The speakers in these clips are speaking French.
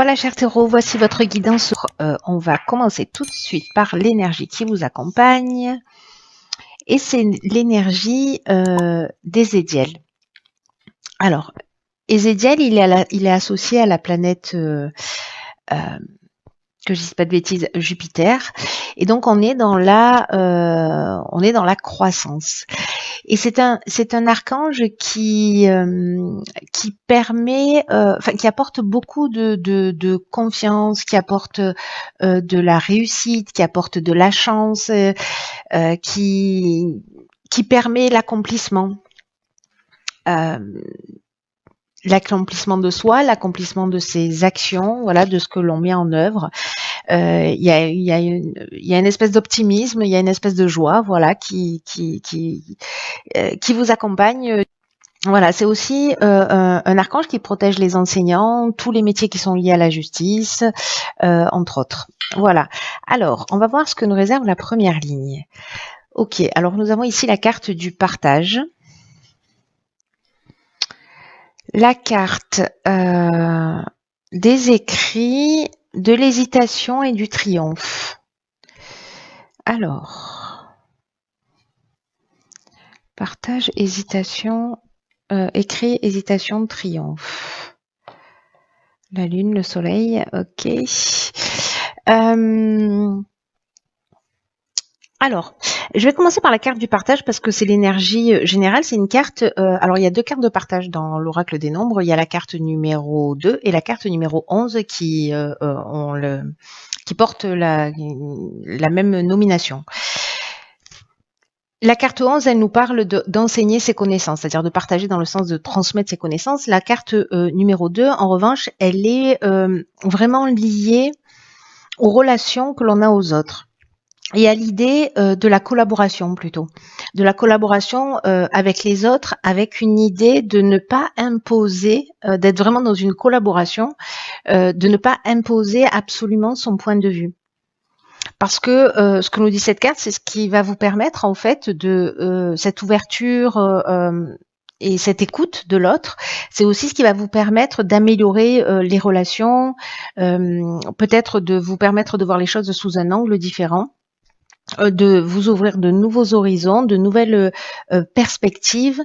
Voilà, cher Taureau, voici votre guidance. On va commencer tout de suite par l'énergie qui vous accompagne. Et c'est l'énergie d'Ézéchiel. Alors, Ézéchiel, il est associé à la planète, que je dise pas de bêtises, Jupiter. Et donc, on est dans la croissance. Et c'est un archange qui permet, qui apporte beaucoup de confiance, qui apporte de la réussite, qui apporte de la chance, qui permet l'accomplissement. L'accomplissement de soi, l'accomplissement de ses actions, voilà, de ce que l'on met en œuvre. Il y a une espèce d'optimisme, il y a une espèce de joie, voilà, qui vous accompagne. Voilà, c'est aussi un archange qui protège les enseignants, tous les métiers qui sont liés à la justice, entre autres. Voilà. Alors, on va voir ce que nous réserve la première ligne. Ok, alors nous avons ici la carte du partage. La carte des écrits, de l'hésitation et du triomphe. Alors, partage, hésitation, écrit, hésitation, triomphe. La lune, le soleil, ok. Alors, je vais commencer par la carte du partage parce que c'est l'énergie générale. C'est une carte. Alors, il y a deux cartes de partage dans l'oracle des nombres. Il y a la carte numéro 2 et la carte numéro 11 qui portent la même nomination. La carte 11, elle nous parle d'enseigner ses connaissances, c'est-à-dire de partager dans le sens de transmettre ses connaissances. La carte numéro 2, en revanche, elle est vraiment liée aux relations que l'on a aux autres. Et à l'idée de la collaboration plutôt, de la collaboration avec les autres, avec une idée de ne pas imposer, d'être vraiment dans une collaboration, de ne pas imposer absolument son point de vue. Parce que ce que nous dit cette carte, c'est ce qui va vous permettre en fait de cette ouverture et cette écoute de l'autre, c'est aussi ce qui va vous permettre d'améliorer les relations, peut-être de vous permettre de voir les choses sous un angle différent, de vous ouvrir de nouveaux horizons, de nouvelles perspectives.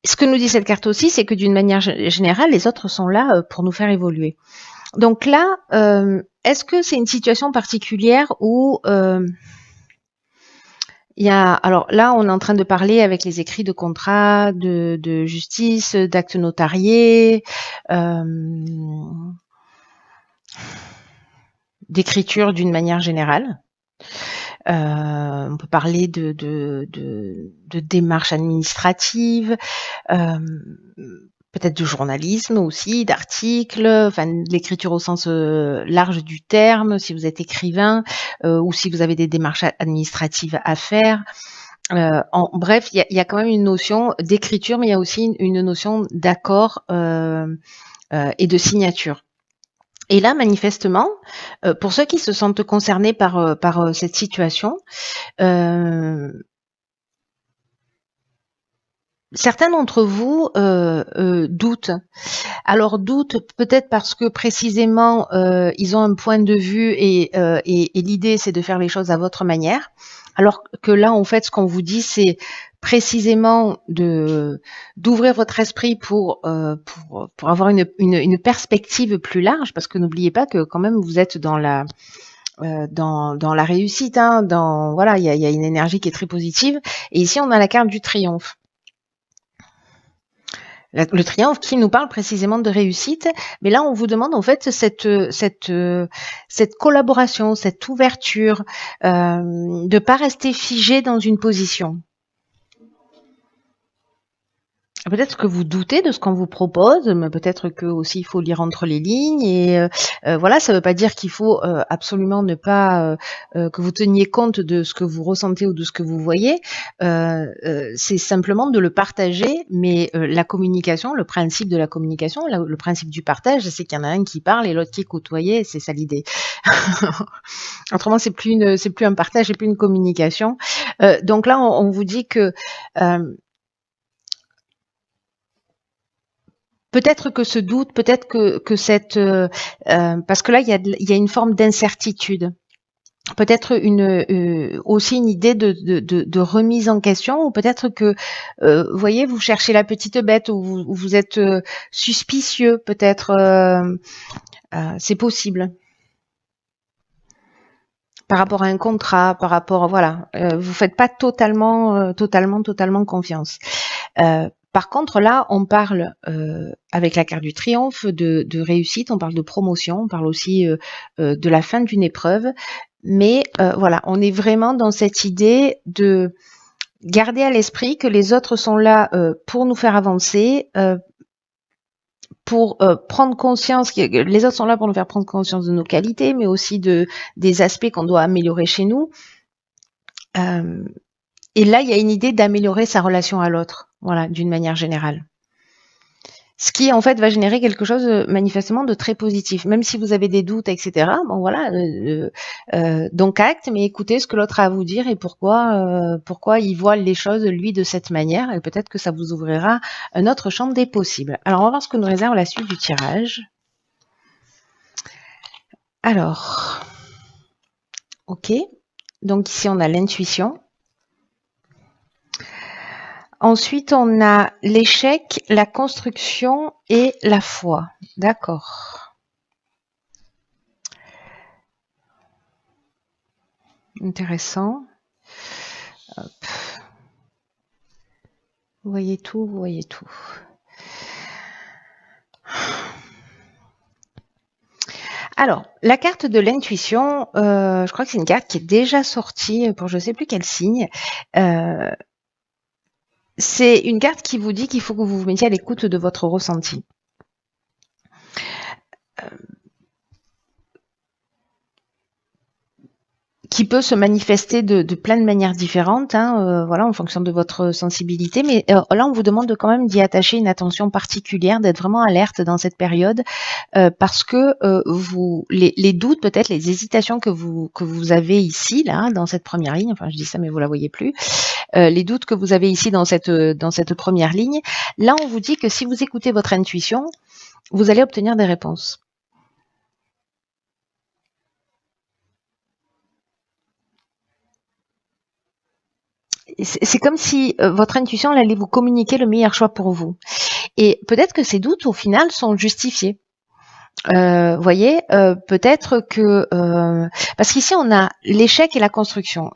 Ce que nous dit cette carte aussi, c'est que d'une manière générale, les autres sont là pour nous faire évoluer. Donc là, est-ce que c'est une situation particulière où il y a, alors là, on est en train de parler avec les écrits de contrat, de justice, d'actes notariés, d'écriture d'une manière générale. On peut parler de démarches administratives, peut-être de journalisme aussi, d'articles, enfin l'écriture au sens large du terme, si vous êtes écrivain ou si vous avez des démarches administratives à faire. Bref, il y a quand même une notion d'écriture, mais il y a aussi une notion d'accord et de signature. Et là, manifestement, pour ceux qui se sentent concernés par cette situation, certains d'entre vous doutent. Alors doutent peut-être parce que précisément ils ont un point de vue et l'idée c'est de faire les choses à votre manière. Alors que là, en fait, ce qu'on vous dit, c'est précisément d'ouvrir votre esprit pour avoir une perspective plus large, parce que n'oubliez pas que quand même vous êtes dans la réussite, hein, voilà, il y a une énergie qui est très positive. Et ici, on a la carte du triomphe. Le triomphe qui nous parle précisément de réussite, mais là on vous demande en fait cette collaboration, cette ouverture, de pas rester figé dans une position. Peut-être que vous doutez de ce qu'on vous propose, mais peut-être que aussi il faut lire entre les lignes et voilà, ça ne veut pas dire qu'il faut absolument ne pas que vous teniez compte de ce que vous ressentez ou de ce que vous voyez. C'est simplement de le partager, mais la communication, le principe de la communication, le principe du partage, c'est qu'il y en a un qui parle et l'autre qui écoute. Vous voyez, c'est ça l'idée. Autrement, c'est plus un partage, c'est plus une communication. Donc là, on vous dit que peut-être que ce doute, peut-être que cette parce que là il y a une forme d'incertitude. Peut-être aussi une idée de remise en question, ou peut-être que vous voyez, vous cherchez la petite bête, ou vous êtes suspicieux, peut-être c'est possible par rapport à un contrat, par rapport, voilà, vous faites pas totalement confiance. Par contre, là, on parle avec la carte du triomphe de réussite, on parle de promotion, on parle aussi de la fin d'une épreuve, mais voilà, on est vraiment dans cette idée de garder à l'esprit que les autres sont là pour nous faire avancer, pour prendre conscience, que les autres sont là pour nous faire prendre conscience de nos qualités, mais aussi des aspects qu'on doit améliorer chez nous. Et là, il y a une idée d'améliorer sa relation à l'autre, voilà, d'une manière générale. Ce qui, en fait, va générer quelque chose manifestement de très positif. Même si vous avez des doutes, etc., bon voilà, donc acte, mais écoutez ce que l'autre a à vous dire et pourquoi il voit les choses, lui, de cette manière, et peut-être que ça vous ouvrira un autre champ des possibles. Alors, on va voir ce que nous réserve la suite du tirage. Alors, ok, donc ici, on a l'intuition. Ensuite, on a l'échec, la construction et la foi. D'accord. Intéressant. Hop. Vous voyez tout, vous voyez tout. Alors, la carte de l'intuition, je crois que c'est une carte qui est déjà sortie pour je ne sais plus quel signe. C'est une carte qui vous dit qu'il faut que vous vous mettiez à l'écoute de votre ressenti. Qui peut se manifester de plein de manières différentes, hein, voilà, en fonction de votre sensibilité. Mais là, on vous demande quand même d'y attacher une attention particulière, d'être vraiment alerte dans cette période, parce que les doutes, peut-être les hésitations que vous avez ici, là, dans cette première ligne. Enfin, je dis ça, mais vous la voyez plus. Les doutes que vous avez ici dans cette première ligne. Là, on vous dit que si vous écoutez votre intuition, vous allez obtenir des réponses. C'est comme si votre intuition elle allait vous communiquer le meilleur choix pour vous. Et peut-être que ces doutes, au final, sont justifiés. Voyez, peut-être que parce qu'ici on a l'échec et la construction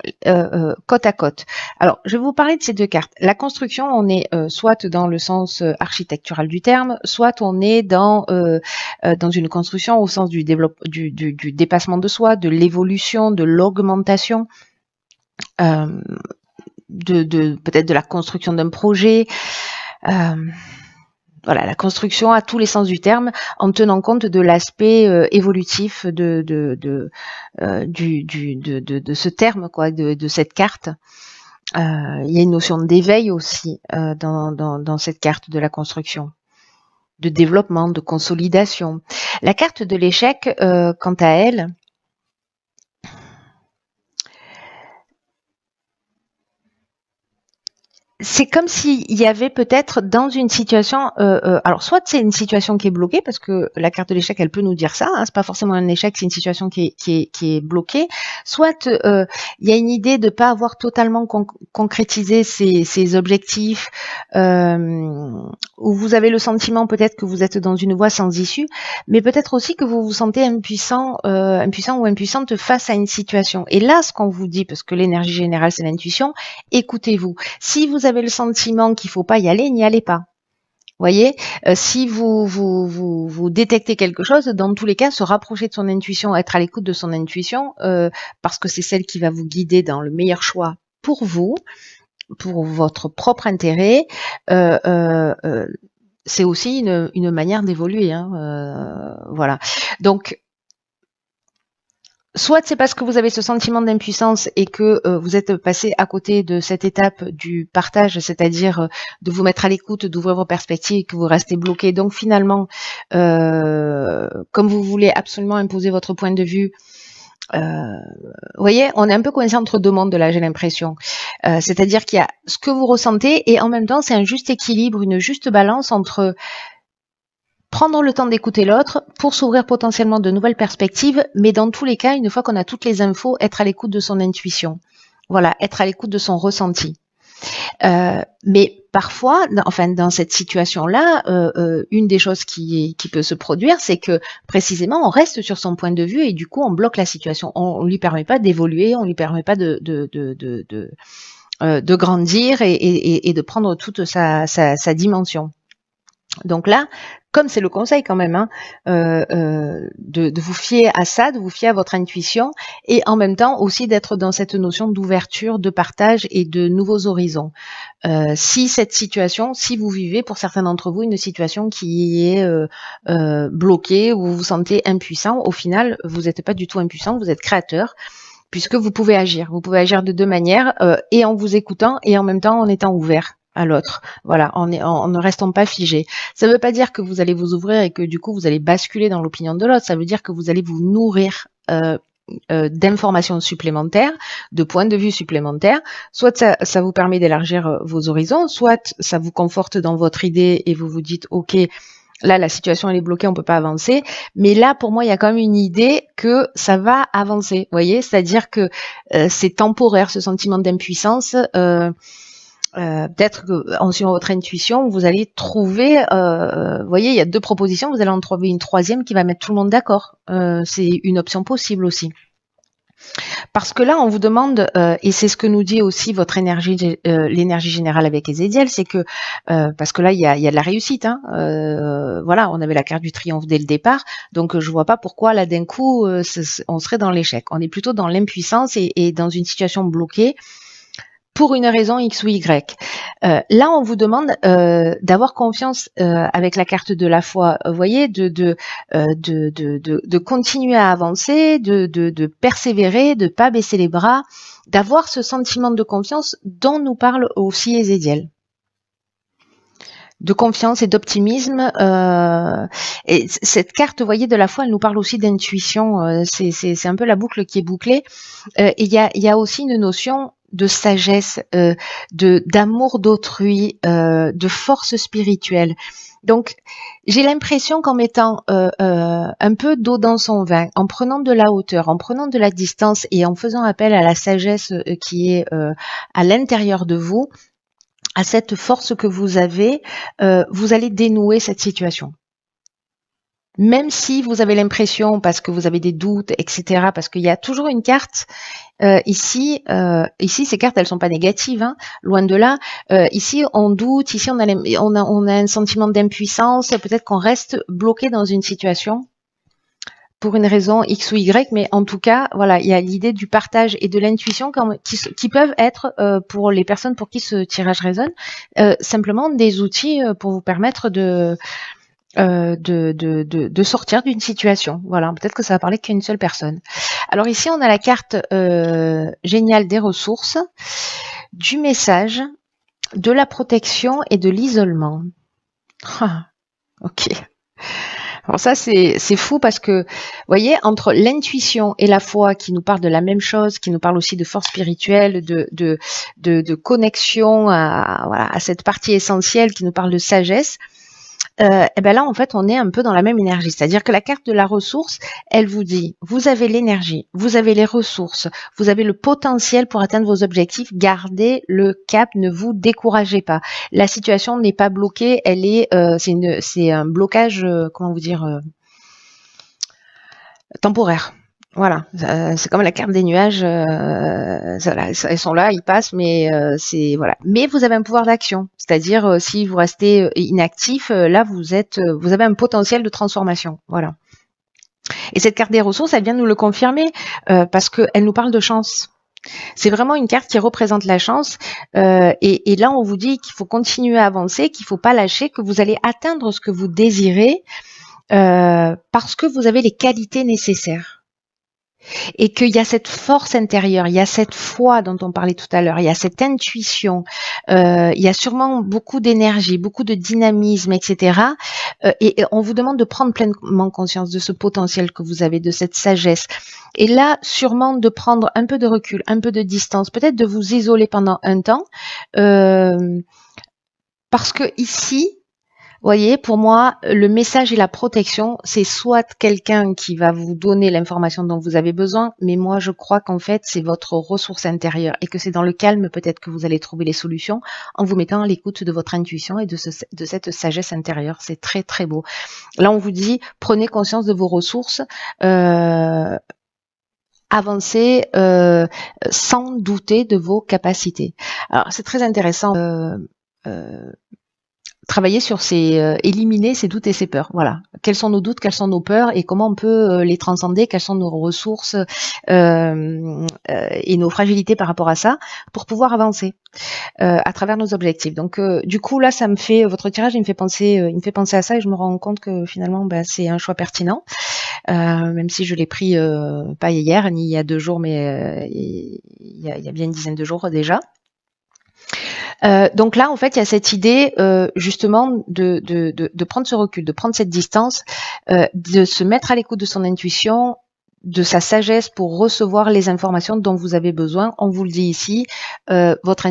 côte à côte. Alors, je vais vous parler de ces deux cartes. La construction, on est soit dans le sens architectural du terme, soit on est dans une construction au sens du dépassement de soi, de l'évolution, de l'augmentation. Peut-être de la construction d'un projet, voilà, la construction à tous les sens du terme, en tenant compte de l'aspect évolutif de ce terme, quoi, de cette carte. Il y a une notion d'éveil aussi dans cette carte de la construction, de développement, de consolidation. La carte de l'échec, quant à elle, c'est comme s'il y avait peut-être dans une situation, alors soit c'est une situation qui est bloquée, parce que la carte de l'échec, elle peut nous dire ça, hein, c'est pas forcément un échec, c'est une situation qui est bloquée, soit il y a une idée de pas avoir totalement concrétisé ses objectifs, où vous avez le sentiment peut-être que vous êtes dans une voie sans issue, mais peut-être aussi que vous vous sentez impuissant ou impuissante face à une situation. Et là, ce qu'on vous dit, parce que l'énergie générale, c'est l'intuition, écoutez-vous. Si vous avez le sentiment qu'il faut pas y aller, n'y allez pas. Voyez, si vous détectez quelque chose, dans tous les cas, se rapprocher de son intuition, être à l'écoute de son intuition, parce que c'est celle qui va vous guider dans le meilleur choix pour vous, pour votre propre intérêt. C'est aussi une manière d'évoluer, hein, voilà. Donc soit c'est parce que vous avez ce sentiment d'impuissance et que vous êtes passé à côté de cette étape du partage, c'est-à-dire de vous mettre à l'écoute, d'ouvrir vos perspectives, et que vous restez bloqué. Donc finalement, comme vous voulez absolument imposer votre point de vue, vous voyez, on est un peu coincé entre deux mondes là, j'ai l'impression. C'est-à-dire qu'il y a ce que vous ressentez et en même temps, c'est un juste équilibre, une juste balance entre prendre le temps d'écouter l'autre pour s'ouvrir potentiellement de nouvelles perspectives, mais dans tous les cas, une fois qu'on a toutes les infos, être à l'écoute de son intuition. Voilà, être à l'écoute de son ressenti. Mais parfois, enfin dans cette situation-là, une des choses qui peut se produire, c'est que précisément on reste sur son point de vue et du coup on bloque la situation. On lui permet pas d'évoluer, on lui permet pas de grandir et de prendre toute sa dimension. Donc là, comme c'est le conseil quand même, hein, de vous fier à ça, de vous fier à votre intuition, et en même temps aussi d'être dans cette notion d'ouverture, de partage et de nouveaux horizons. Si cette situation, si vous vivez pour certains d'entre vous une situation qui est bloquée, où vous vous sentez impuissant, au final, vous n'êtes pas du tout impuissant, vous êtes créateur, puisque vous pouvez agir. Vous pouvez agir de deux manières, et en vous écoutant, et en même temps en étant ouvert à l'autre. Voilà, en ne restant pas figé. Ça ne veut pas dire que vous allez vous ouvrir et que du coup vous allez basculer dans l'opinion de l'autre. Ça veut dire que vous allez vous nourrir d'informations supplémentaires, de points de vue supplémentaires. Soit ça vous permet d'élargir vos horizons, soit ça vous conforte dans votre idée et vous vous dites ok, là la situation elle est bloquée, on peut pas avancer. Mais là pour moi il y a quand même une idée que ça va avancer. Vous voyez, c'est-à-dire que c'est temporaire ce sentiment d'impuissance. Peut-être qu'en suivant votre intuition, vous allez trouver, vous voyez, il y a deux propositions, vous allez en trouver une troisième qui va mettre tout le monde d'accord. C'est une option possible aussi. Parce que là, on vous demande, et c'est ce que nous dit aussi votre énergie, l'énergie générale avec Ezzédiel, c'est que, parce que là, il y a de la réussite. Hein, voilà, on avait la carte du triomphe dès le départ, donc je vois pas pourquoi là d'un coup, on serait dans l'échec. On est plutôt dans l'impuissance et dans une situation bloquée, pour une raison X ou Y. Là, on vous demande d'avoir confiance avec la carte de la foi. Vous voyez, de continuer à avancer, de persévérer, de pas baisser les bras, d'avoir ce sentiment de confiance dont nous parle aussi Ezzédiel. De confiance et d'optimisme. Et cette carte, vous voyez, de la foi, elle nous parle aussi d'intuition. C'est un peu la boucle qui est bouclée. Et il y a aussi une notion de sagesse, d'amour d'autrui, de force spirituelle. Donc, j'ai l'impression qu'en mettant un peu d'eau dans son vin, en prenant de la hauteur, en prenant de la distance et en faisant appel à la sagesse qui est à l'intérieur de vous, à cette force que vous avez, vous allez dénouer cette situation. Même si vous avez l'impression, parce que vous avez des doutes, etc., parce qu'il y a toujours une carte ici, ces cartes, elles sont pas négatives, hein, loin de là. Ici, on doute, ici, on a un sentiment d'impuissance, peut-être qu'on reste bloqué dans une situation pour une raison X ou Y, mais en tout cas, voilà, il y a l'idée du partage et de l'intuition qui peuvent être, pour les personnes pour qui ce tirage résonne, simplement des outils pour vous permettre de sortir d'une situation. Voilà, peut-être que ça va parler qu'à une seule personne. Alors ici, on a la carte géniale des ressources, du message, de la protection et de l'isolement. Ah, ok. Alors ça, c'est fou parce que, vous voyez, entre l'intuition et la foi qui nous parle de la même chose, qui nous parle aussi de force spirituelle, de connexion à cette partie essentielle, qui nous parle de sagesse, et ben là, en fait, on est un peu dans la même énergie. C'est-à-dire que la carte de la ressource, elle vous dit, vous avez l'énergie, vous avez les ressources, vous avez le potentiel pour atteindre vos objectifs, gardez le cap, ne vous découragez pas. La situation n'est pas bloquée, elle est, c'est un blocage, comment vous dire, temporaire. Voilà, c'est comme la carte des nuages, elles sont là, ils passent, mais c'est voilà. Mais vous avez un pouvoir d'action, c'est-à-dire si vous restez inactif, là vous avez un potentiel de transformation, voilà. Et cette carte des ressources, elle vient nous le confirmer parce qu'elle nous parle de chance. C'est vraiment une carte qui représente la chance et là on vous dit qu'il faut continuer à avancer, qu'il faut pas lâcher, que vous allez atteindre ce que vous désirez parce que vous avez les qualités nécessaires. Et qu'il y a cette force intérieure, il y a cette foi dont on parlait tout à l'heure, il y a cette intuition, il y a sûrement beaucoup d'énergie, beaucoup de dynamisme, etc. Et on vous demande de prendre pleinement conscience de ce potentiel que vous avez, de cette sagesse. Et là, sûrement de prendre un peu de recul, un peu de distance, peut-être de vous isoler pendant un temps, parce que ici, Voyez, pour moi, le message et la protection, c'est soit quelqu'un qui va vous donner l'information dont vous avez besoin, mais moi je crois qu'en fait c'est votre ressource intérieure et que c'est dans le calme peut-être que vous allez trouver les solutions en vous mettant à l'écoute de votre intuition et de cette sagesse intérieure. C'est très très beau. Là on vous dit, prenez conscience de vos ressources, avancez sans douter de vos capacités. Alors c'est très intéressant. Travailler sur éliminer ses doutes et ses peurs. Voilà. Quels sont nos doutes, quelles sont nos peurs et comment on peut les transcender, quelles sont nos ressources et nos fragilités par rapport à ça pour pouvoir avancer à travers nos objectifs. Donc du coup là, ça me fait votre tirage, il me fait penser à ça et je me rends compte que finalement c'est un choix pertinent, même si je l'ai pris pas hier ni il y a 2 jours, mais il y a bien une dizaine de jours déjà. Donc là, en fait, il y a cette idée justement de prendre ce recul, de prendre cette distance, de se mettre à l'écoute de son intuition, de sa sagesse pour recevoir les informations dont vous avez besoin. On vous le dit ici, votre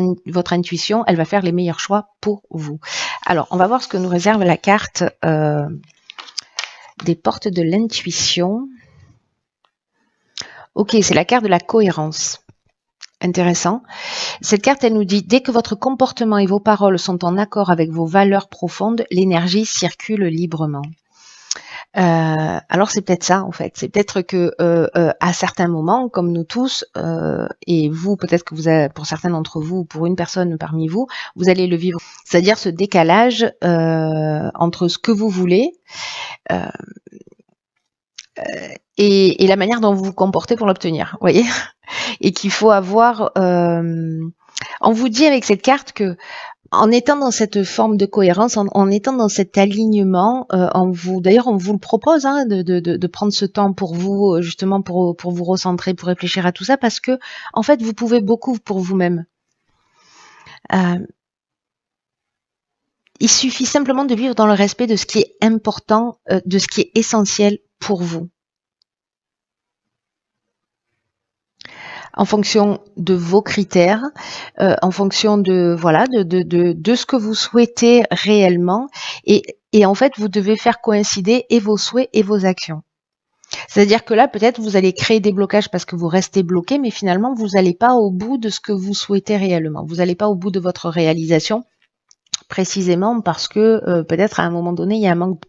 intuition, elle va faire les meilleurs choix pour vous. Alors, on va voir ce que nous réserve la carte des portes de l'intuition. Ok, c'est la carte de la cohérence. Intéressant. Cette carte, elle nous dit, dès que votre comportement et vos paroles sont en accord avec vos valeurs profondes, l'énergie circule librement. Alors c'est peut-être ça en fait, c'est peut-être que à certains moments, comme nous tous, et vous, peut-être que vous avez, pour certains d'entre vous, pour une personne parmi vous, vous allez le vivre, c'est-à-dire ce décalage entre ce que vous voulez et la manière dont vous vous comportez pour l'obtenir, vous voyez, et qu'il faut avoir. On vous dit avec cette carte que en étant dans cette forme de cohérence, en étant dans cet alignement, d'ailleurs, on vous le propose de prendre ce temps pour vous, justement pour vous recentrer, pour réfléchir à tout ça, parce que en fait, vous pouvez beaucoup pour vous-même. Il suffit simplement de vivre dans le respect de ce qui est important, de ce qui est essentiel pour vous. En fonction de vos critères, en fonction de ce que vous souhaitez réellement, et en fait vous devez faire coïncider et vos souhaits et vos actions. C'est-à-dire que là peut-être vous allez créer des blocages parce que vous restez bloqué, mais finalement vous n'allez pas au bout de ce que vous souhaitez réellement. Vous n'allez pas au bout de votre réalisation, précisément parce que peut-être à un moment donné il y a un manque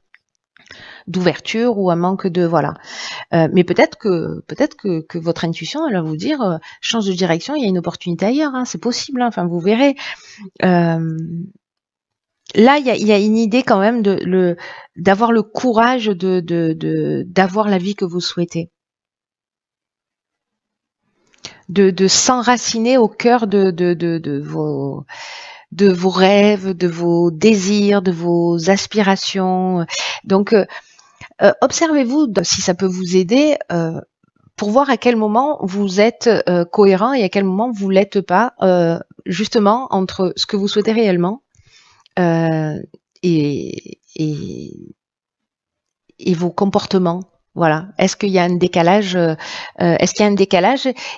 d'ouverture ou un manque de mais peut-être que votre intuition elle va vous dire change de direction, il y a une opportunité ailleurs, hein, c'est possible, hein, enfin vous verrez. Là il y a une idée quand même d'avoir le courage d'avoir la vie que vous souhaitez, de s'enraciner au cœur de vos rêves, de vos désirs, de vos aspirations. Donc observez-vous si ça peut vous aider pour voir à quel moment vous êtes cohérent et à quel moment vous l'êtes pas, justement entre ce que vous souhaitez réellement et vos comportements. Voilà. Est-ce qu'il y a un décalage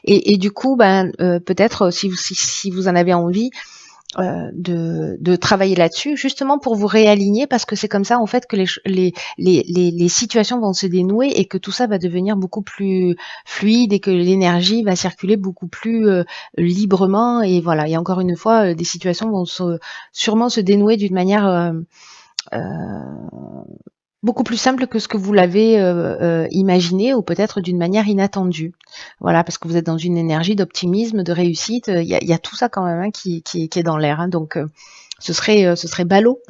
et du coup, peut-être si vous en avez envie, de travailler là-dessus, justement pour vous réaligner, parce que c'est comme ça en fait que les situations vont se dénouer et que tout ça va devenir beaucoup plus fluide et que l'énergie va circuler beaucoup plus librement. Et voilà, et encore une fois, des situations vont sûrement se dénouer d'une manière beaucoup plus simple que ce que vous l'avez imaginé, ou peut-être d'une manière inattendue. Voilà, parce que vous êtes dans une énergie d'optimisme, de réussite. Il y a tout ça quand même, hein, qui est dans l'air. Hein, donc ce serait ballot.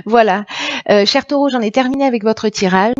Voilà. Cher Taureau, j'en ai terminé avec votre tirage.